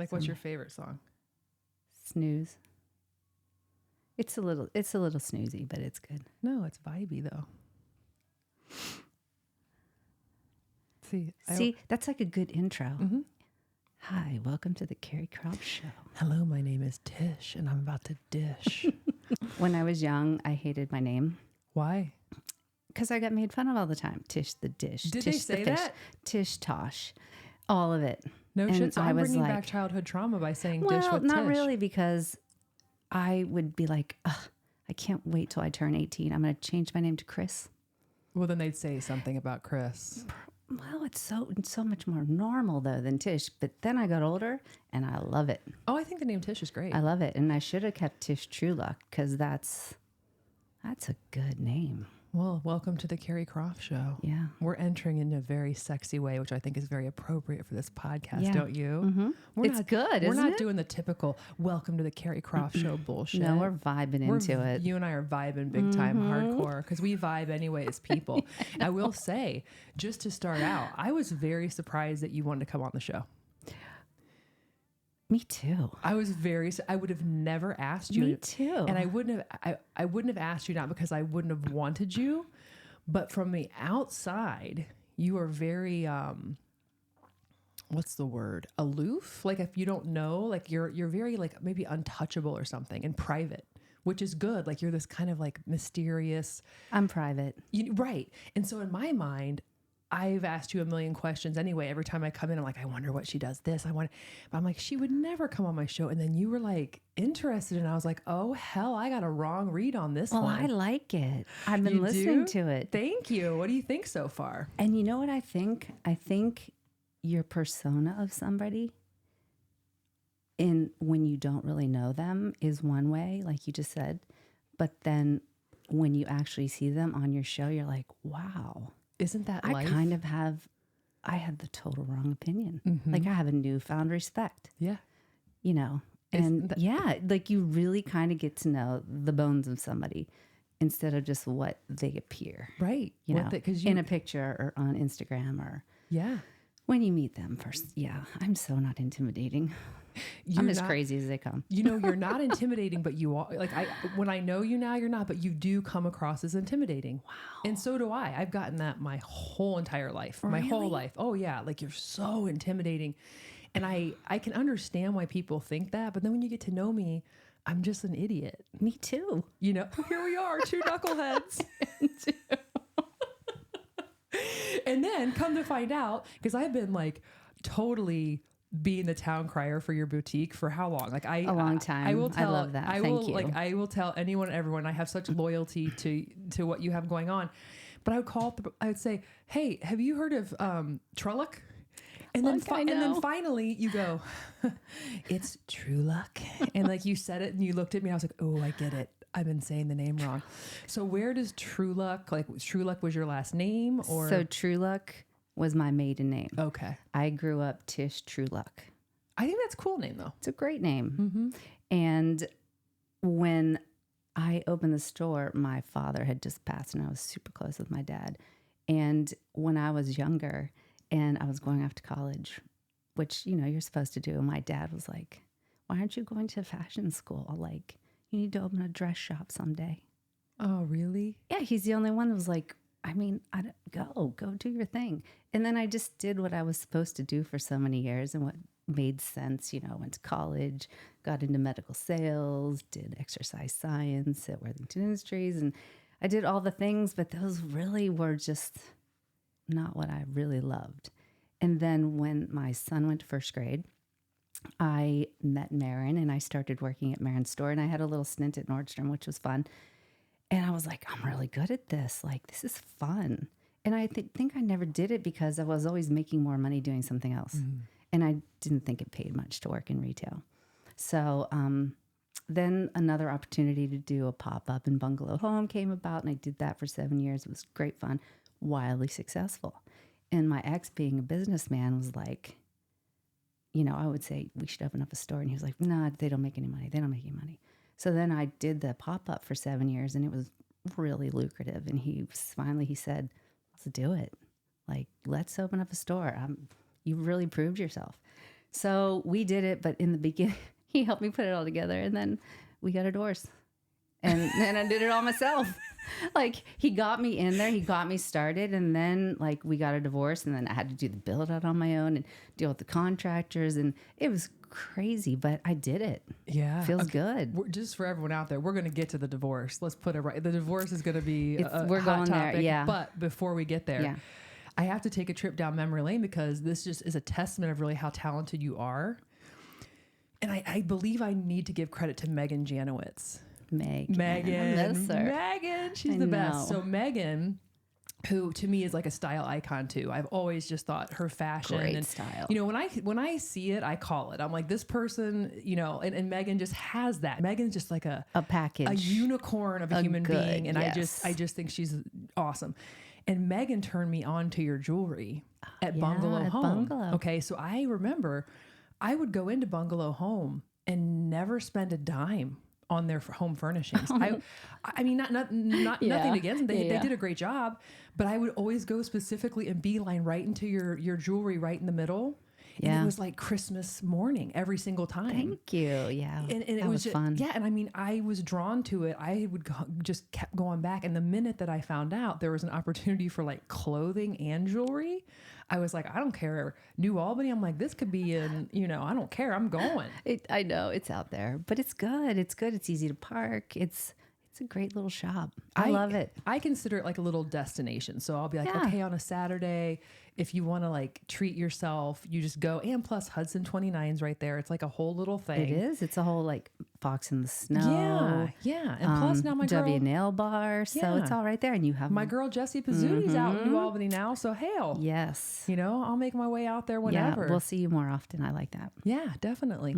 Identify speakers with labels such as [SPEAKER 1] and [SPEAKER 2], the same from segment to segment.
[SPEAKER 1] Like, what's your favorite song?
[SPEAKER 2] Snooze. It's a little snoozy, but it's good.
[SPEAKER 1] No, it's vibey though.
[SPEAKER 2] See, that's like a good intro. Mm-hmm. Hi, welcome to the Carrie Croft Show.
[SPEAKER 1] Hello, my name is Tish, and I'm about to dish.
[SPEAKER 2] When I was young, I hated my name.
[SPEAKER 1] Why?
[SPEAKER 2] Because I got made fun of all the time. Tish the dish.
[SPEAKER 1] Did
[SPEAKER 2] Tish
[SPEAKER 1] they say that?
[SPEAKER 2] Tish Tosh. All of it.
[SPEAKER 1] No
[SPEAKER 2] and
[SPEAKER 1] shit. So I'm bringing
[SPEAKER 2] like,
[SPEAKER 1] back childhood trauma by saying dish
[SPEAKER 2] well,
[SPEAKER 1] with Tish.
[SPEAKER 2] not really, because I would be like, I can't wait till I turn 18. I'm going to change my name to Chris.
[SPEAKER 1] Well, then they'd say something about Chris.
[SPEAKER 2] Well, it's so much more normal, though, than Tish. But then I got older, and I love it.
[SPEAKER 1] Oh, I think the name Tish is great.
[SPEAKER 2] I love it. And I should have kept Tish Truluck, because that's a good name.
[SPEAKER 1] Well, welcome to the Carrie Croft Show.
[SPEAKER 2] Yeah.
[SPEAKER 1] We're entering in a very sexy way, which I think is very appropriate for this podcast,
[SPEAKER 2] Yeah.
[SPEAKER 1] don't you?
[SPEAKER 2] Mm-hmm. It's good,
[SPEAKER 1] We're
[SPEAKER 2] isn't
[SPEAKER 1] not
[SPEAKER 2] it?
[SPEAKER 1] doing the typical welcome to the Carrie Croft Show bullshit.
[SPEAKER 2] No, we're vibing into it.
[SPEAKER 1] You and I are vibing big time hardcore because we vibe anyway as people. I will say, just to start out, I was very surprised that you wanted to come on the show.
[SPEAKER 2] Me too.
[SPEAKER 1] I would have never asked you.
[SPEAKER 2] Me too.
[SPEAKER 1] And I wouldn't have asked you, not because I wouldn't have wanted you, but from the outside, you are very, what's the word? Aloof. Like if you don't know, like you're very like maybe untouchable or something in private, which is good. Like you're this kind of like mysterious.
[SPEAKER 2] I'm private.
[SPEAKER 1] Right. And so in my mind, I've asked you a million questions anyway. Every time I come in, I'm like, I wonder what she does this. But I'm like, she would never come on my show. And then you were like interested. And I was like, oh, hell, I got a wrong read on this one.
[SPEAKER 2] Well, I like it. I've been listening to it.
[SPEAKER 1] Thank you. What do you think so far?
[SPEAKER 2] And you know what I think? I think your persona of somebody when you don't really know them is one way, like you just said. But then when you actually see them on your show, you're like, wow.
[SPEAKER 1] Isn't that
[SPEAKER 2] life? I had the total wrong opinion. Mm-hmm. Like I have a newfound respect.
[SPEAKER 1] Yeah.
[SPEAKER 2] You know, and like you really kind of get to know the bones of somebody instead of just what they appear.
[SPEAKER 1] Right.
[SPEAKER 2] You know, in a picture or on Instagram or when you meet them first. Yeah. I'm so not intimidating. I'm as crazy as they come.
[SPEAKER 1] You know, you're not intimidating, but you are. Like when I know you now, you're not, but you do come across as intimidating. Wow. And so do I. I've gotten that my whole entire life, my whole life. Oh yeah. Like you're so intimidating. And I can understand why people think that, but then when you get to know me, I'm just an idiot.
[SPEAKER 2] Me too.
[SPEAKER 1] You know, here we are, two knuckleheads. And then come to find out, because I've been like totally being the town crier for your boutique for how long? Like a
[SPEAKER 2] long time.
[SPEAKER 1] I will tell,
[SPEAKER 2] I love that. Thank you.
[SPEAKER 1] Like I will tell anyone, everyone. I have such loyalty to what you have going on. But I would say, hey, have you heard of Truluck? And then finally you go, it's Truluck. And like you said it and you looked at me. And I was like, oh, I get it. I've been saying the name wrong. So where does Truluck? Like Truluck was your last name, or
[SPEAKER 2] so Truluck was my maiden name.
[SPEAKER 1] Okay.
[SPEAKER 2] I grew up Tish Truluck.
[SPEAKER 1] I think that's a cool name, though.
[SPEAKER 2] It's a great name.
[SPEAKER 1] Mm-hmm.
[SPEAKER 2] And when I opened the store, my father had just passed, and I was super close with my dad. And when I was younger and I was going off to college, which, you know, you're supposed to do, and my dad was like, why aren't you going to fashion school? Like, you need to open a dress shop someday.
[SPEAKER 1] Oh, really?
[SPEAKER 2] Yeah, he's the only one that was like, I mean, go do your thing. And then I just did what I was supposed to do for so many years and what made sense. You know, went to college, got into medical sales, did exercise science at Worthington Industries. And I did all the things, but those really were just not what I really loved. And then when my son went to first grade, I met Marin and I started working at Marin's store, and I had a little stint at Nordstrom, which was fun. And I was like, I'm really good at this. Like, this is fun. And I think I never did it because I was always making more money doing something else. Mm-hmm. And I didn't think it paid much to work in retail. So then another opportunity to do a pop-up in Bungalow Home came about, and I did that for 7 years. It was great fun, wildly successful. And my ex, being a businessman, was like, you know, I would say, we should open up a store. And he was like, no, they don't make any money. They don't make any money. So then I did the pop-up for 7 years, and it was really lucrative. And he said, let's do it. Like, let's open up a store. You really proved yourself. So we did it, but in the beginning, he helped me put it all together, and then we got a divorce. And I did it all myself. Like, he got me in there, he got me started, and then like we got a divorce, and then I had to do the build out on my own and deal with the contractors, and it was crazy, but I did it.
[SPEAKER 1] Yeah.
[SPEAKER 2] Feels good.
[SPEAKER 1] Just for everyone out there, we're going to get to the divorce. Let's put it right. The divorce is going to be
[SPEAKER 2] we're
[SPEAKER 1] hot
[SPEAKER 2] going
[SPEAKER 1] topic,
[SPEAKER 2] there. Yeah.
[SPEAKER 1] But before we get there, I have to take a trip down memory lane because this just is a testament of really how talented you are. And I believe I need to give credit to Megan Janowitz. Megan, she's the best. So Megan, who to me is like a style icon too. I've always just thought her fashion and
[SPEAKER 2] style.
[SPEAKER 1] You know, when I see it, I call it. I'm like, this person, you know, and Megan just has that. Megan's just like a
[SPEAKER 2] package,
[SPEAKER 1] a unicorn of a human being, and
[SPEAKER 2] yes.
[SPEAKER 1] I just think she's awesome. And Megan turned me on to your jewelry at Bungalow Home. Okay, so I remember I would go into Bungalow Home and never spend a dime on their home furnishings. I mean, not nothing against them. They did a great job, but I would always go specifically and beeline right into your jewelry right in the middle. And it was like Christmas morning every single time.
[SPEAKER 2] Thank you. Yeah.
[SPEAKER 1] And it was just, fun. Yeah. And I mean, I was drawn to it. I would just kept going back. And the minute that I found out there was an opportunity for like clothing and jewelry, I was like, I don't care. New Albany. I'm like, this could be in, you know, I don't care. I'm going.
[SPEAKER 2] I know it's out there, but it's good. It's good. It's easy to park. It's a great little shop. I love it.
[SPEAKER 1] I consider it like a little destination. So I'll be like, okay, on a Saturday, if you want to like treat yourself, you just go. And plus Hudson 29's right there. It's like a whole little thing.
[SPEAKER 2] It is. It's a whole like Fox in the Snow.
[SPEAKER 1] Yeah. And plus now my girl
[SPEAKER 2] W Nail Bar. So it's all right there. And you have
[SPEAKER 1] my girl Jessie Pizzuti's out in New Albany now. So hail.
[SPEAKER 2] Yes.
[SPEAKER 1] You know, I'll make my way out there whenever.
[SPEAKER 2] Yeah, we'll see you more often. I like that.
[SPEAKER 1] Yeah, definitely.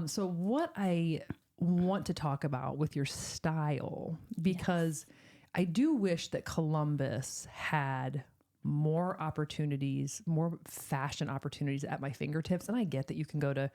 [SPEAKER 1] So what I want to talk about with your style, because I do wish that Columbus had more opportunities, more fashion opportunities at my fingertips. And I get that you can go to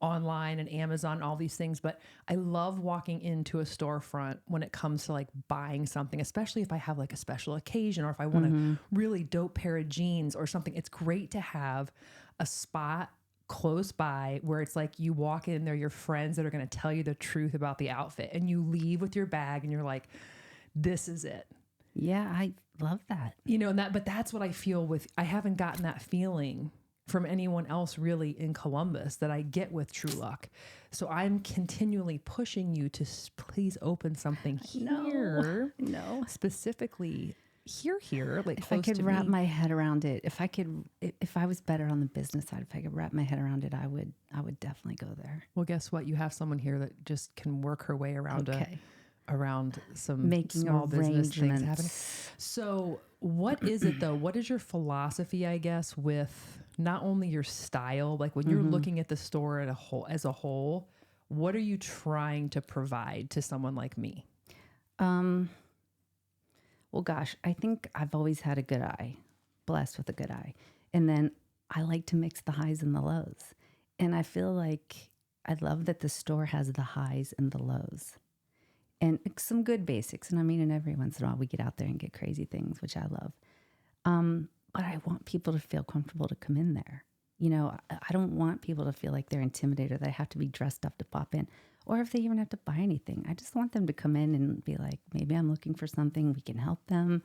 [SPEAKER 1] online and Amazon, all these things, but I love walking into a storefront when it comes to like buying something, especially if I have like a special occasion or if I want a really dope pair of jeans or something. It's great to have a spot close by where it's like you walk in there, your friends that are going to tell you the truth about the outfit, and you leave with your bag and you're like, this is it.
[SPEAKER 2] Yeah, I love that.
[SPEAKER 1] You know, but that's what I feel with, I haven't gotten that feeling from anyone else really in Columbus that I get with Truluck. So I'm continually pushing you to please open something here.
[SPEAKER 2] No.
[SPEAKER 1] Specifically here, like
[SPEAKER 2] if
[SPEAKER 1] close
[SPEAKER 2] I could
[SPEAKER 1] to
[SPEAKER 2] wrap
[SPEAKER 1] me.
[SPEAKER 2] my head around it, if I was better on the business side, if I could wrap my head around it, I would definitely go there.
[SPEAKER 1] Well, guess what? You have someone here that just can work her way around around some
[SPEAKER 2] making
[SPEAKER 1] small business things happening. So what is it though? What is your philosophy, I guess, with not only your style, like when you're looking at the store as a whole, what are you trying to provide to someone like me?
[SPEAKER 2] Well, gosh, I think I've always had a good eye, blessed with a good eye. And then I like to mix the highs and the lows. And I feel like I love that the store has the highs and the lows and some good basics. And I mean, and every once in a while we get out there and get crazy things, which I love. But I want people to feel comfortable to come in there. You know, I don't want people to feel like they're intimidated, that I have to be dressed up to pop in, or if they even have to buy anything. I just want them to come in and be like, maybe I'm looking for something. We can help them,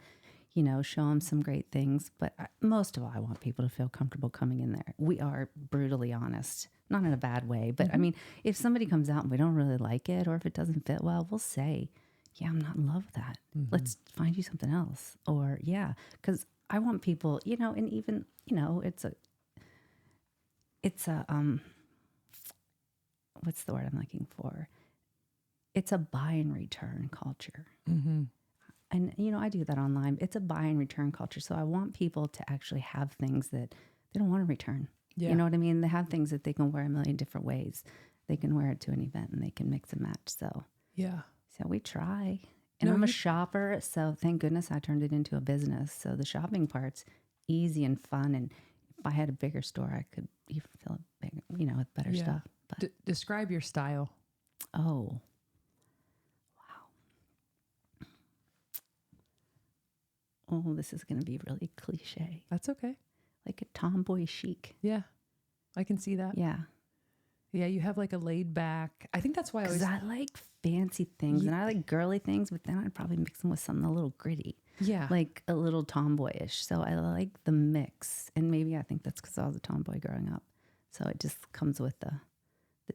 [SPEAKER 2] you know, show them some great things. But most of all, I want people to feel comfortable coming in there. We are brutally honest, not in a bad way. But I mean, if somebody comes out and we don't really like it, or if it doesn't fit well, we'll say, yeah, I'm not in love with that. Let's find you something else. Or because I want people, you know, and even, you know, it's a what's the word I'm looking for? It's a buy and return culture. And, you know, I do that online. It's a buy and return culture. So I want people to actually have things that they don't want to return. You know what I mean? They have things that they can wear a million different ways. They can wear it to an event and they can mix and match. So we try. And I'm a shopper. So thank goodness I turned it into a business. So the shopping part's easy and fun. And if I had a bigger store, I could even fill it bigger, you know, with better stuff. But
[SPEAKER 1] describe your style.
[SPEAKER 2] Oh, wow. Oh, this is going to be really cliche.
[SPEAKER 1] That's okay.
[SPEAKER 2] Like a tomboy chic.
[SPEAKER 1] Yeah. I can see that.
[SPEAKER 2] Yeah.
[SPEAKER 1] Yeah, you have like a laid back. I think that's why
[SPEAKER 2] Because I like fancy things and I like girly things, but then I'd probably mix them with something a little gritty.
[SPEAKER 1] Yeah.
[SPEAKER 2] Like a little tomboyish. So I like the mix. And maybe I think that's because I was a tomboy growing up. So it just comes with the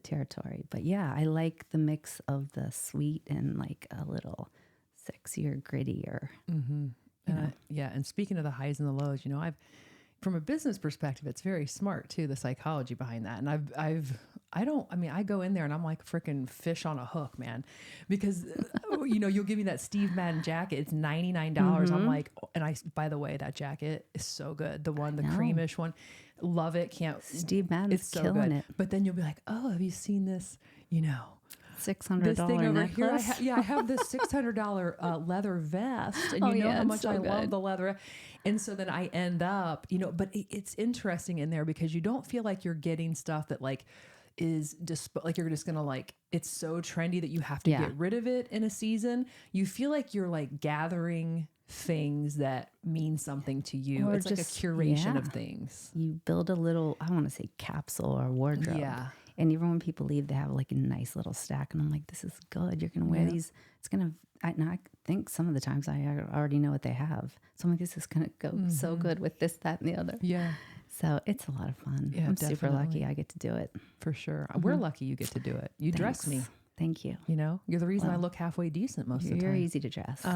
[SPEAKER 2] territory. But yeah, I like the mix of the sweet and like a little sexier, grittier.
[SPEAKER 1] Mm-hmm. Yeah. And speaking of the highs and the lows, you know, from a business perspective, it's very smart too, the psychology behind that. And I go in there and I'm like a freaking fish on a hook, man, because you know, you'll give me that Steve Madden jacket. It's $99.
[SPEAKER 2] Mm-hmm.
[SPEAKER 1] I'm like, by the way, that jacket is so good. The creamish one, love it.
[SPEAKER 2] Steve Madden's
[SPEAKER 1] it's so
[SPEAKER 2] killing
[SPEAKER 1] good.
[SPEAKER 2] it.
[SPEAKER 1] But then you'll be like, oh, have you seen this? You know,
[SPEAKER 2] $600
[SPEAKER 1] this thing over
[SPEAKER 2] necklace.
[SPEAKER 1] here. I have this $600 leather vest, and you know how much I love the leather. And so then I end up, you know, but it's interesting in there because you don't feel like you're getting stuff that like is just like you're just gonna like, it's so trendy that you have to get rid of it in a season. You feel like you're like gathering things that mean something to you. Or it's just like a curation of things.
[SPEAKER 2] You build a little, I want to say capsule or wardrobe. Yeah. And even when people leave, they have like a nice little stack. And I'm like, this is good. You're going to wear these. It's going to, I think some of the times I already know what they have. So I'm like, this is going to go so good with this, that, and the other. Yeah. So it's a lot of fun. Yeah, I'm super lucky I get to do it.
[SPEAKER 1] For sure. We're lucky you get to do it. You dress me.
[SPEAKER 2] Thank you.
[SPEAKER 1] You know, you're the reason I look halfway decent most of the time.
[SPEAKER 2] You're easy to dress. You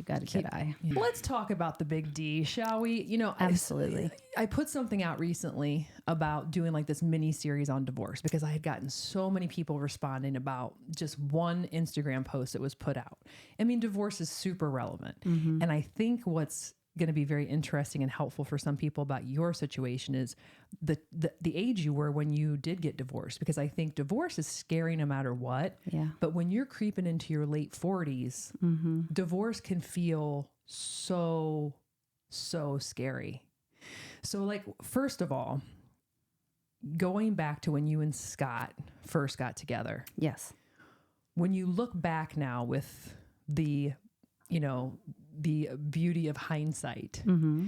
[SPEAKER 2] got a good eye.
[SPEAKER 1] Yeah. Let's talk about the big D, shall we? You know,
[SPEAKER 2] absolutely.
[SPEAKER 1] I put something out recently about doing like this mini series on divorce because I had gotten so many people responding about just one Instagram post that was put out. I mean, divorce is super relevant. Mm-hmm. And I think what's going to be very interesting and helpful for some people about your situation is the age you were when you did get divorced, because I think divorce is scary no matter what. Yeah. But when you're creeping into your late 40s, divorce can feel so scary. So like, first of all, going back to when you and Scott first got together.
[SPEAKER 2] Yes.
[SPEAKER 1] When you look back now with the beauty of hindsight. Mm-hmm.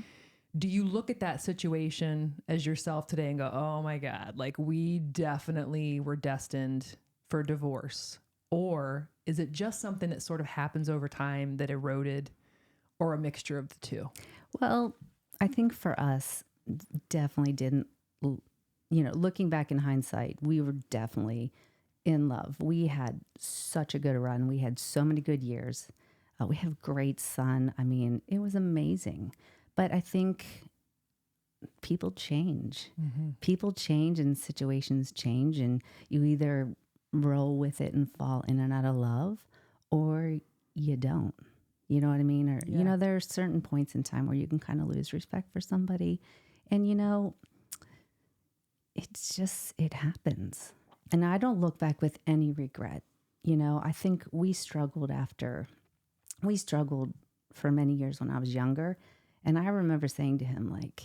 [SPEAKER 1] Do you look at that situation as yourself today and go, oh my God, like we definitely were destined for divorce? Or is it just something that sort of happens over time that eroded, or a mixture of the two?
[SPEAKER 2] Well, I think for us, definitely didn't, looking back in hindsight, we were definitely in love. We had such a good run. We had so many good years. We have a great son. I mean, it was amazing. But I think people change. Mm-hmm. People change and situations change, and you either roll with it and fall in and out of love, or you don't. You know what I mean? Or, there are certain points in time where you can kind of lose respect for somebody. And, it happens. And I don't look back with any regret. I think we struggled for many years when I was younger. And I remember saying to him, like,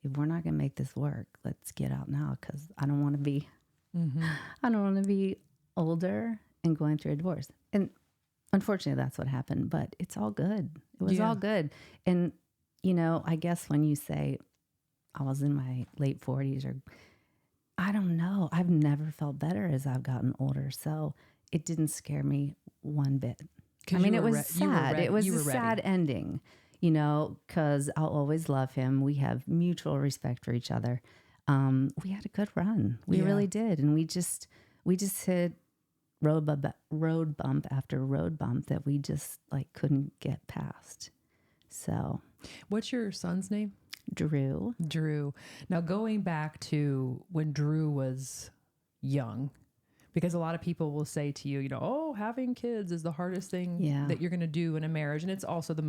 [SPEAKER 2] if we're not going to make this work, let's get out now. Cause I don't want to be, older and going through a divorce. And unfortunately that's what happened, but it's all good. It was all good. And, I guess when you say I was in my late 40s, or I don't know, I've never felt better as I've gotten older. So it didn't scare me one bit. I mean, it was sad. It was a sad ending, because I'll always love him. We have mutual respect for each other. We had a good run. We really did. And we just hit road bump after road bump that we just like couldn't get past. So.
[SPEAKER 1] What's your son's name?
[SPEAKER 2] Drew.
[SPEAKER 1] Now, going back to when Drew was young, because a lot of people will say to you, having kids is the hardest thing that you're going to do in a marriage. And it's also the most